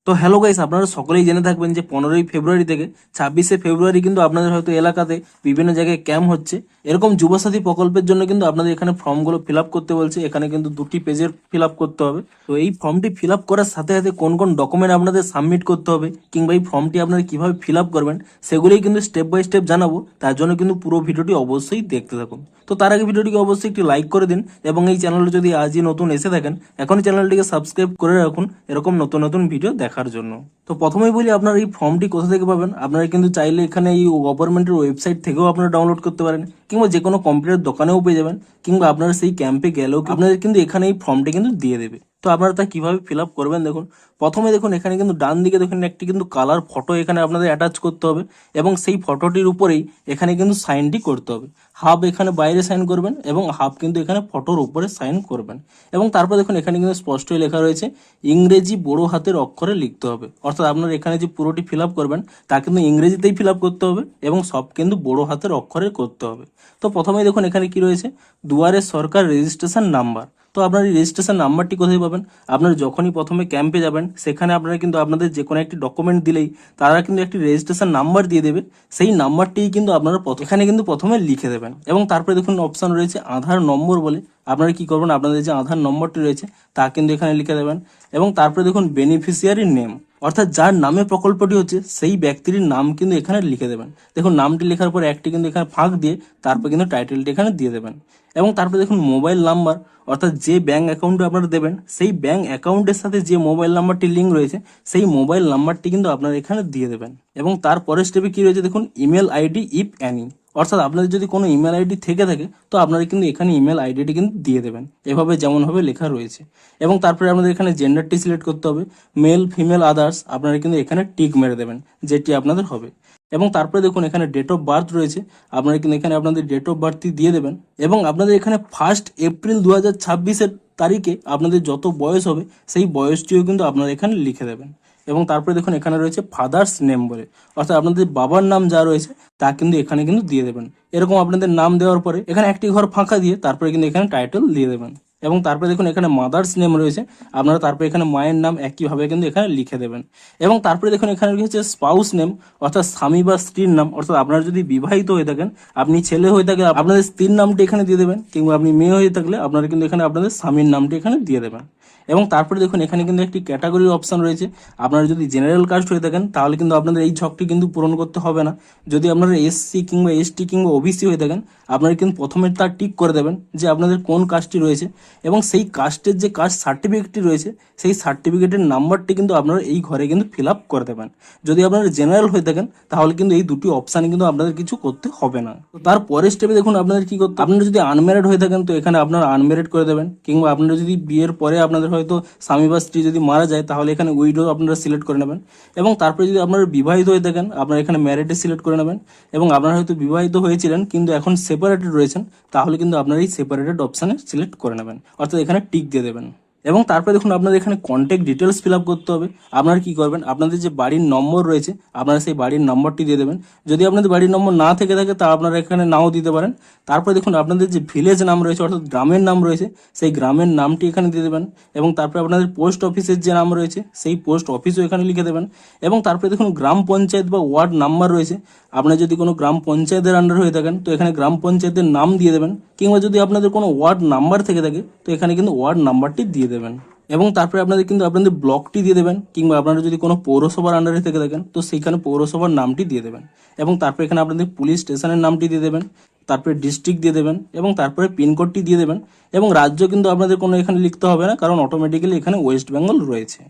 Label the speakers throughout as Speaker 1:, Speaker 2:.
Speaker 1: তো hello guys, আপনারা সকলেই জেনে থাকবেন যে 15ই ফেব্রুয়ারি থেকে 26শে ফেব্রুয়ারি কিন্তু আপনাদের হয়তো এলাকাতে বিভিন্ন জায়গায় ক্যাম্প হচ্ছে। এরকম যুবসাথী প্রকল্পের জন্য কিন্তু আপনাদের এখানে ফর্মগুলো ফিল আপ করতে বলছে। এখানে কিন্তু 2টি পেজের ফিল আপ করতে হবে। তো এই ফর্মটি ফিল আপ করার সাথে সাথে কোন কোন ডকুমেন্ট আপনাদের সাবমিট করতে হবে কিংবা এই ফর্মটি আপনারা কিভাবে ফিল আপ করবেন সেগুলোই কিন্তু স্টেপ বাই স্টেপ জানাবো। তার জন্য কিন্তু পুরো ভিডিওটি অবশ্যই দেখতে থাকুন। তো তার আগে ভিডিওটিকে অবশ্যই একটি লাইক করে দিন এবং এই চ্যানেলে যদি আজই নতুন এসে থাকেন এখনই চ্যানেলটিকে সাবস্ক্রাইব করে রাখুন এরকম নতুন নতুন ভিডিও দেখার জন্য। তো প্রথমেই বলি, আপনার এই ফর্মটি কোথা থেকে পাবেন। আপনারা কিন্তু চাইলে এখানে এই গভর্নমেন্টের ওয়েবসাইট থেকেও আপনারা ডাউনলোড করতে পারেন কিংবা যে কোনো কম্পিউটার দোকানেও পেয়ে যাবেন কিংবা আপনারা সেই ক্যাম্পে গেলেও আপনাদের কিন্তু এখানে এই ফর্মটি কিন্তু দিয়ে দেবে। তো আপনারা তা কিভাবে ফিল আপ করবেন দেখুন। প্রথমে দেখুন এখানে কিন্তু ডান দিকে দেখুন একটি কিন্তু কালার ফটো এখানে আপনাদের অ্যাটাচ করতে হবে এবং সেই ফটোটির উপরেই এখানে কিন্তু সাইনটি করতে হবে। হাফ এখানে বাইরে সাইন করবেন এবং হাফ কিন্তু এখানে ফটোর উপরে সাইন করবেন। এবং তারপর দেখুন এখানে কিন্তু স্পষ্টই লেখা রয়েছে ইংরেজি বড় হাতের অক্ষরে লিখতে হবে। অর্থাৎ আপনার এখানে যে পুরোটি ফিল আপ করবেন তা কিন্তু ইংরেজিতেই ফিল আপ করতে হবে এবং সব কিন্তু বড় হাতের অক্ষরে করতে হবে। তো প্রথমেই দেখুন এখানে কি রয়েছে, দুয়ারে সরকার রেজিস্ট্রেশন নাম্বার। তো আপনার এই রেজিস্ট্রেশন নাম্বারটি কোথায় পাবেন? আপনারা যখনই প্রথমে ক্যাম্পে যাবেন সেখানে আপনারা কিন্তু আপনাদের যে কোনো একটি ডকুমেন্ট দিলেই তারা কিন্তু একটি রেজিস্ট্রেশন নাম্বার দিয়ে দেবে। সেই নাম্বারটিই কিন্তু আপনারা এখানে কিন্তু প্রথমে লিখে দেবেন এবং তারপরে দেখুন অপশন রয়েছে আধার নম্বর বলে। আপনারা কি করবেন, আপনাদের যে আধার নম্বরটি রয়েছে তা কিন্তু এখানে লিখে দেবেন এবং তারপরে দেখুন বেনিফিশিয়ারি নেম, অর্থাৎ যার নামে প্রকল্পটি হচ্ছে সেই ব্যক্তির নাম কিন্তু এখানে লিখে দেবেন। দেখুন নামটি লেখার পর একটি কিন্তু এখানে ফাঁক দিয়ে তারপর কিন্তু টাইটেলটি এখানে দিয়ে দেবেন এবং তারপরে দেখুন মোবাইল নাম্বার, অর্থাৎ যে ব্যাংক অ্যাকাউন্টে আপনারা দেবেন সেই ব্যাংক অ্যাকাউন্টের সাথে যে মোবাইল নাম্বারটি লিঙ্ক রয়েছে সেই মোবাইল নাম্বারটি কিন্তু আপনারা এখানে দিয়ে দেবেন। এবং তারপরের স্টেপে কি রয়েছে দেখুন ইমেল আইডি ইফ অ্যানি, অর্থাৎ আপনাদের যদি কোনো ইমেল আইডি থেকে থাকে তো আপনারা কিন্তু এখানে ইমেল আইডিটি কিন্তু দিয়ে দেবেন এভাবে যেমনভাবে লেখা রয়েছে। এবং তারপরে আপনাদের এখানে জেন্ডারটি সিলেক্ট করতে হবে, মেল ফিমেল আদার্স আপনারা কিন্তু এখানে টিক মেরে দেবেন যেটি আপনাদের হবে। এবং তারপরে দেখুন এখানে ডেট অফ বার্থ রয়েছে, আপনারা কিন্তু এখানে আপনাদের ডেট অফ বার্থটি দিয়ে দেবেন এবং আপনাদের এখানে 1 এপ্রিল 2026-এর তারিখে আপনাদের যত বয়স হবে সেই বয়সটিও কিন্তু আপনারা এখানে লিখে দেবেন। এবং তারপরে দেখুন এখানে রয়েছে ফাদার্স নেম বলে, অর্থাৎ আপনাদের বাবার নাম যা রয়েছে তা কিন্তু এখানে কিন্তু দিয়ে দেবেন। এরকম আপনাদের নাম দেওয়ার পরে এখানে একটি ঘর ফাঁকা দিয়ে তারপরে কিন্তু এখানে টাইটেল দিয়ে দেবেন। এবং তারপরে দেখুন এখানে মাদার্স নেম রয়েছে, আপনারা তারপরে এখানে মায়ের নাম একইভাবে কিন্তু এখানে লিখে দেবেন। এবং তারপরে দেখুন এখানে রয়েছে স্পাউস নেম, অর্থাৎ স্বামী বা স্ত্রীর নাম, অর্থাৎ আপনারা যদি বিবাহিত হয়ে থাকেন, আপনি ছেলে হয়ে থাকলে আপনাদের স্ত্রীর নামটি এখানে দিয়ে দেবেন কিংবা আপনি মেয়ে হয়ে থাকলে আপনারা কিন্তু এখানে আপনাদের স্বামীর নামটি এখানে দিয়ে দেবেন। এবং তারপরে দেখুন এখানে কিন্তু একটি ক্যাটাগরির অপশন রয়েছে, আপনারা যদি জেনারেল কাস্ট হয়ে থাকেন তাহলে কিন্তু আপনাদের এই ছকটি কিন্তু পূরণ করতে হবে না। যদি আপনারা এসসি কিংবা এসটি কিংবা ওবিসি হয়ে থাকেন আপনারা কিন্তু প্রথমে তার টিক করে দেবেন যে আপনাদের কোন কাস্টটি রয়েছে এবং সেই কাস্টের যে কাস্ট সার্টিফিকেটটি রয়েছে সেই সার্টিফিকেটের নাম্বারটি কিন্তু আপনারা এই ঘরে কিন্তু ফিল আপ করে দেবেন। যদি আপনারা জেনারেল হয়ে থাকেন তাহলে কিন্তু এই দুটি অপশানে কিন্তু আপনাদের কিছু করতে হবে না। তো তারপরের স্টেপে দেখুন আপনাদের কি করতে, আপনারা যদি আনম্যারিড হয়ে থাকেন তো এখানে আপনারা আনম্যারিড করে দেবেন কিংবা আপনারা যদি বিয়ের পরে আপনাদের হয়তো স্বামী বা স্ত্রী যদি মারা যায় তাহলে এখানে উইডো আপনারা সিলেক্ট করে নেবেন। এবং তারপরে যদি আপনারা বিবাহিত হয়ে থাকেন আপনারা এখানে ম্যারিডে সিলেক্ট করে নেবেন। এবং আপনারা হয়তো বিবাহিত হয়েছিলেন কিন্তু এখন সেপারেটেড রয়েছেন তাহলে কিন্তু আপনারা এই সেপারেটেড অপশানে সিলেক্ট করে নেবেন, অর্থাৎ এখানে টিক দিয়ে দেবেন। এবং তারপরে দেখুন আপনাদের এখানে কন্ট্যাক্ট ডিটেলস ফিল আপ করতে হবে। আপনারা কি করবেন, আপনাদের যে বাড়ির নম্বর রয়েছে আপনারা সেই বাড়ির নম্বরটি দিয়ে দেবেন। যদি আপনাদের বাড়ির নম্বর না থেকে থাকে তা আপনারা এখানে নাও দিতে পারেন। তারপরে দেখুন আপনাদের যে ভিলেজ নাম রয়েছে অর্থাৎ গ্রামের নাম রয়েছে সেই গ্রামের নামটি এখানে দিয়ে দেবেন। এবং তারপরে আপনাদের পোস্ট অফিসের যে নাম রয়েছে সেই পোস্ট অফিসও এখানে লিখে দেবেন। এবং তারপরে দেখুন গ্রাম পঞ্চায়েত বা ওয়ার্ড নাম্বার রয়েছে, আপনারা যদি কোনো গ্রাম পঞ্চায়েতের আন্ডার হয়ে থাকেন তো এখানে গ্রাম পঞ্চায়েতের নাম দিয়ে দেবেন কিংবা যদি আপনাদের কোনো ওয়ার্ড নাম্বার থেকে থাকে তো এখানে কিন্তু ওয়ার্ড নাম্বারটি দিয়ে দেবেন। এবং তারপরে আপনাদের কিন্তু আপনাদের ব্লকটি দিয়ে দেবেন কিংবা আপনারা যদি কোনো পৌরসভার আন্ডারে থেকে থাকেন তো সেইখানে পৌরসভার নামটি দিয়ে দেবেন। এবং তারপরে এখানে আপনাদের পুলিশ স্টেশনের নামটি দিয়ে দেবেন, তারপরে ডিস্ট্রিক্ট দিয়ে দেবেন এবং তারপরে পিনকোডটি দিয়ে দেবেন। এবং রাজ্য কিন্তু আপনাদের কোনো এখানে লিখতে হবে না কারণ অটোমেটিক্যালি এখানে ওয়েস্ট বেঙ্গল রয়েছে।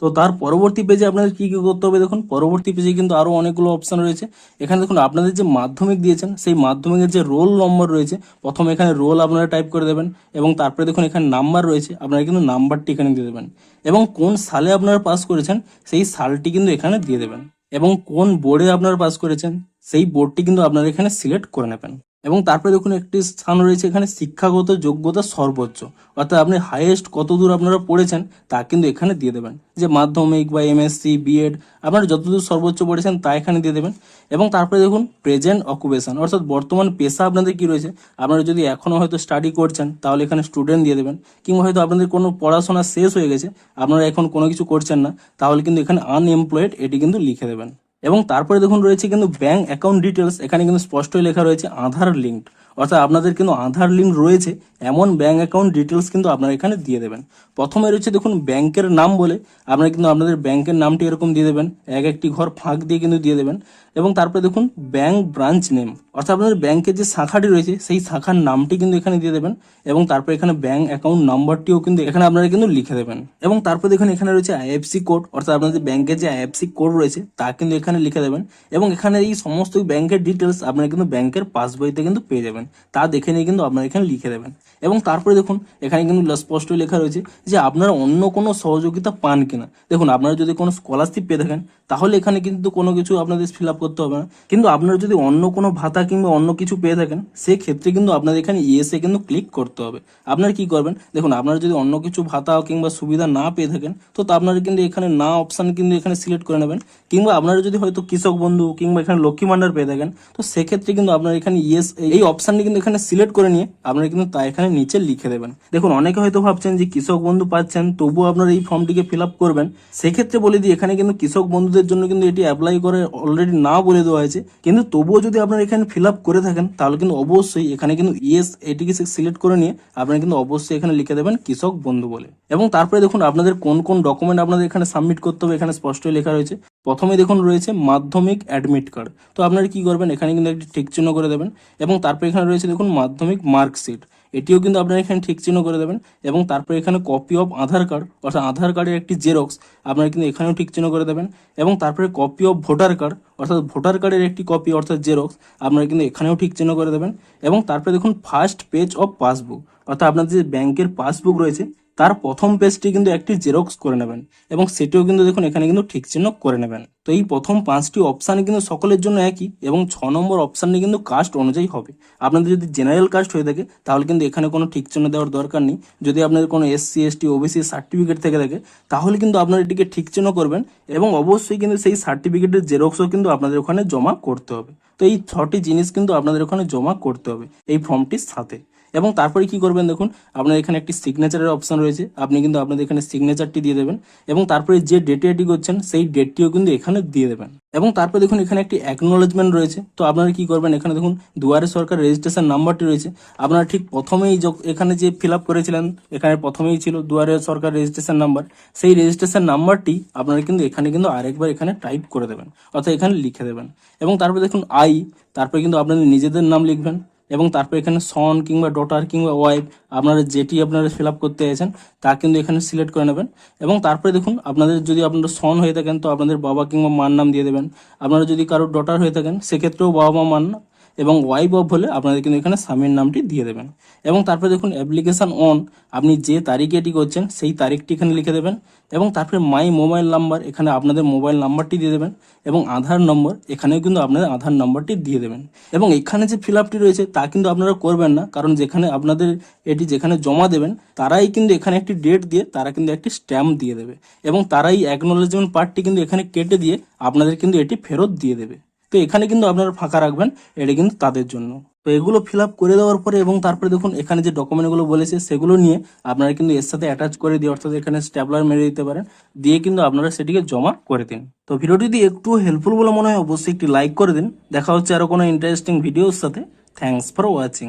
Speaker 1: তো তার পরবর্তী পেজে আপনাদের কি কি করতে হবে দেখুন, পরবর্তী পেজে কিন্তু আরো অনেকগুলো অপশন রয়েছে। এখানে দেখুন আপনাদের যে মাধ্যমিক দিয়েছেন সেই মাধ্যমিকের যে রোল নম্বর রয়েছে প্রথমে এখানে রোল আপনারা টাইপ করে দেবেন এবং তারপরে দেখুন এখানে নাম্বার রয়েছে আপনারা কিন্তু নাম্বারটি এখানে দিয়ে দেবেন এবং কোন সালে আপনারা পাস করেছেন সেই সালটি কিন্তু এখানে দিয়ে দেবেন এবং কোন বোর্ডে আপনারা পাস করেছেন সেই বোর্ডটি কিন্তু আপনারা এখানে সিলেক্ট করে নেবেন। এবং তারপরে দেখুন একটি স্থান রয়েছে এখানে শিক্ষাগত যোগ্যতা সর্বোচ্চ, অর্থাৎ আপনি হাইয়েস্ট কত দূর আপনারা পড়েছেন তা কিন্তু এখানে দিয়ে দেবেন, যে মাধ্যমিক বা এমএসসি বিএড আপনারা যতদূর সর্বোচ্চ পড়েছেন তা এখানে দিয়ে দেবেন। এবং তারপরে দেখুন প্রেজেন্ট অকুপেশন, অর্থাৎ বর্তমান পেশা আপনাদের কি রয়েছে, আপনারা যদি এখনো হয়তো স্টাডি করছেন তাহলে এখানে স্টুডেন্ট দিয়ে দেবেন, কিংবা হয়তো আপনাদের কোনো পড়াশোনা শেষ হয়ে গেছে আপনারা এখন কোনো কিছু করছেন না, তাহলে কিন্তু এখানে আনএমপ্লয়েড এটি কিন্তু লিখে দেবেন। এবং তারপরে দেখুন রয়েছে কিন্তু ব্যাংক অ্যাকাউন্ট ডিটেলস, এখানে কিন্তু স্পষ্টই লেখা রয়েছে আধার লিঙ্কড, অর্থাৎ আপনাদের কিন্তু আধার লিঙ্ক রয়েছে এমন ব্যাংক অ্যাকাউন্ট ডিটেলস কিন্তু আপনারা এখানে দিয়ে দেবেন। প্রথমে রয়েছে দেখুন ব্যাংকের নাম বলে, আপনারা কিন্তু আপনাদের ব্যাংকের নামটি এরকম দিয়ে দেবেন, একটি ঘর ফাঁক দিয়ে কিন্তু দিয়ে দেবেন। এবং তারপরে দেখুন ব্যাংক ব্রাঞ্চ নেম, অর্থাৎ আপনাদের ব্যাংকের যে শাখাটি রয়েছে সেই শাখার নামটি কিন্তু এখানে দিয়ে দেবেন। এবং তারপরে এখানে ব্যাংক অ্যাকাউন্ট নাম্বারটিও কিন্তু এখানে আপনারা কিন্তু লিখে দেবেন। এবং তারপরে দেখুন এখানে রয়েছে আইএফসি কোড, অর্থাৎ আপনাদের ব্যাংকের যে আইএফসি কোড রয়েছে তা কিন্তু এখানে লিখে দেবেন। এবং এখানে এই সমস্ত ব্যাংকের ডিটেলস আপনারা কিন্তু ব্যাংকের পাসবইতে কিন্তু পেয়ে যাবেন, তা দেখে নিয়ে কিন্তু আপনারা এখানে লিখে দেবেন। এবং তারপরে দেখুন এখানে কিন্তু স্পষ্ট লেখা রয়েছে যে আপনারা অন্য কোনো সহযোগিতা পান কিনা। দেখুন আপনারা যদি কোনো স্কলারশিপ পেয়ে থাকেন তাহলে এখানে কিন্তু কোনো কিছু আপনাদের ফিল আপ করতে হবে না, কিন্তু আপনারা যদি অন্য কোনো ভাতা কিংবা অন্য কিছু পেয়ে থাকেন সেক্ষেত্রে কিন্তু আপনাদের এখানে ইয়েসে কিন্তু ক্লিক করতে হবে। আপনারা কি করবেন, দেখুন আপনারা যদি অন্য কিছু ভাতা কিংবা সুবিধা না পেয়ে থাকেন তো আপনারা কিন্তু এখানে না অপশান কিন্তু এখানে সিলেক্ট করে নেবেন, কিংবা আপনারা যদি হয়তো কৃষক বন্ধু কিংবা এখানে লক্ষ্মী ভান্ডার পেয়ে থাকেন তো সেক্ষেত্রে কিন্তু আপনারা এখানে ইয়েস এই অপশানটি কিন্তু এখানে সিলেক্ট করে নিয়ে আপনারা কিন্তু তা এখানে নিচে লিখে দেবেন। দেখুন অনেকে হয়তো ভাবছেন যে কৃষক বন্ধু পাচ্ছেন তবুও আপনারা এই ফর্মটিকে ফিল আপ করবেন, সেক্ষেত্রে বলে দিই এখানে কিন্তু কৃষক বন্ধুদের জন্য কিন্তু এটি অ্যাপ্লাই করে অলরেডি না বলে দেওয়া হয়েছে, কিন্তু তবুও যদি আপনারা এখানে ফিল আপ করে থাকেন তাহলে কিন্তু অবশ্যই এখানে কিন্তু ইয়েস এটিকে সিলেক্ট করে নিয়ে আপনারা কিন্তু অবশ্যই এখানে লিখে দেবেন কৃষক বন্ধু বলে। এবং তারপরে দেখুন আপনাদের কোন কোন ডকুমেন্ট আপনাদের এখানে সাবমিট করতে হবে এখানে স্পষ্টই লেখা রয়েছে। প্রথমে দেখুন রয়েছে মাধ্যমিক অ্যাডমিট কার্ড, তো আপনারা কি করবেন এখানে কিন্তু একটি টিক চিহ্ন করে দেবেন। এবং তারপরে এখানে রয়েছে দেখুন মাধ্যমিক মার্কশিট, এটিও কিন্তু আপনারা এখানে ঠিক চিহ্ন করে দেবেন। এবং তারপরে এখানে কপি অফ আধার কার্ড, অর্থাৎ আধার কার্ডের একটি জেরক্স আপনারা কিন্তু এখানেও ঠিক চিহ্ন করে দেবেন। এবং তারপরে কপি অফ ভোটার কার্ড, অর্থাৎ ভোটার কার্ডের একটি কপি অর্থাৎ জেরক্স আপনারা কিন্তু এখানেও ঠিক চিহ্ন করে দেবেন। এবং তারপরে দেখুন ফার্স্ট পেজ অফ পাসবুক, অর্থাৎ আপনাদের যে ব্যাংকের পাসবুক রয়েছে তার প্রথম পেজটি কিন্তু একটি জেরক্স করে নেবেন, এবং সেটিও কিন্তু দেখুন এখানে কিন্তু ঠিক চিহ্ন করে নেবেন। তো এই প্রথম 5টি অপশান কিন্তু সকলের জন্য একই, এবং 6 নম্বর অপশানটি কিন্তু কাস্ট অনুযায়ী হবে। আপনাদের যদি জেনারেল কাস্ট হয়ে থাকে তাহলে কিন্তু এখানে কোনো ঠিক চিহ্ন দেওয়ার দরকার নেই। যদি আপনাদের কোনো SC ST OBC সার্টিফিকেট থেকে থাকে তাহলে কিন্তু আপনারা এটিকে ঠিক চিহ্ন করবেন, এবং অবশ্যই কিন্তু সেই সার্টিফিকেটের জেরক্সও কিন্তু আপনাদের ওখানে জমা করতে হবে। তো এই 6টি জিনিস কিন্তু আপনাদের ওখানে জমা করতে হবে এই ফর্মটির সাথে। এবং তারপরে কি করবেন, দেখুন আপনার এখানে একটি সিগনেচারের অপশন রয়েছে, আপনি কিন্তু আপনাদের এখানে সিগনেচারটি দিয়ে দেবেন। এবং তারপরে যে ডেটে এটি করছেন সেই ডেটটিও কিন্তু এখানে দিয়ে দেবেন। এবং তারপরে দেখুন এখানে একটি অ্যাকনোলেজমেন্ট রয়েছে, তো আপনারা কি করবেন এখানে দেখুন দুয়ারে সরকার রেজিস্ট্রেশন নাম্বারটি রয়েছে, আপনারা ঠিক প্রথমেই এখানে যে ফিল আপ করেছিলেন এখানে প্রথমেই ছিল দুয়ারে সরকার রেজিস্ট্রেশন নাম্বার, সেই রেজিস্ট্রেশন নাম্বারটি আপনারা কিন্তু এখানে কিন্তু আরেকবার এখানে টাইপ করে দেবেন, অর্থাৎ এখানে লিখে দেবেন। এবং তারপরে দেখুন তারপরে কিন্তু আপনাদের নিজেদের নাম লিখবেন। এবং তারপর এখানে সন কিংবা ডটার কিংবা ওয়াইফ আপনারা যেটি আপনারা ফিল আপ করতে চাইছেন তা কিন্তু এখানে সিলেক্ট করে নেবেন। এবং তারপরে দেখুন আপনাদের যদি আপনারা সন হয়ে থাকেন তো আপনাদের বাবা কিংবা মার নাম দিয়ে দেবেন, আপনারা যদি কারোর ডটার হয়ে থাকেন সেক্ষেত্রেও বাবা মা মার নাম, এবং ওয়াইফ অফ হলে আপনাদের কিন্তু এখানে স্বামীর নামটি দিয়ে দেবেন। এবং তারপরে দেখুন অ্যাপ্লিকেশন অন, আপনি যে তারিখে এটি করছেন সেই তারিখটি এখানে লিখে দেবেন। এবং তারপরে মাই মোবাইল নাম্বার, এখানে আপনাদের মোবাইল নাম্বারটি দিয়ে দেবেন। এবং আধার নম্বর, এখানেও কিন্তু আপনাদের আধার নাম্বারটি দিয়ে দেবেন। এবং এখানে যে ফিল আপটি রয়েছে তা কিন্তু আপনারা করবেন না, কারণ যেখানে আপনাদের এটি যেখানে জমা দেবেন তারাই কিন্তু এখানে একটি ডেট দিয়ে তারা কিন্তু একটি স্ট্যাম্প দিয়ে দেবে, এবং তারাই অ্যাকনোলেজমেন্ট পার্টটি কিন্তু এখানে কেটে দিয়ে আপনাদের কিন্তু এটি ফেরত দিয়ে দেবে। তো এখানে কিন্তু আপনারা ফাঁকা রাখবেন, এটা কিন্তু তাদের জন্য। তো এগুলো ফিল আপ করে দেওয়ার পরে এবং তারপরে দেখুন এখানে যে ডকুমেন্টগুলো বলেছে সেগুলো নিয়ে আপনারা কিন্তু এর সাথে অ্যাটাচ করে দিয়ে, অর্থাৎ এখানে স্ট্যাপলার মেরে দিতে পারেন, দিয়ে কিন্তু আপনারা সেটিকে জমা করে দিন। তো ভিডিওটি যদি একটু হেল্পফুল বলে মনে হয় অবশ্যই একটি লাইক করে দিন। দেখা হচ্ছে আরো কোনো ইন্টারেস্টিং ভিডিওর সাথে। Thanks for watching.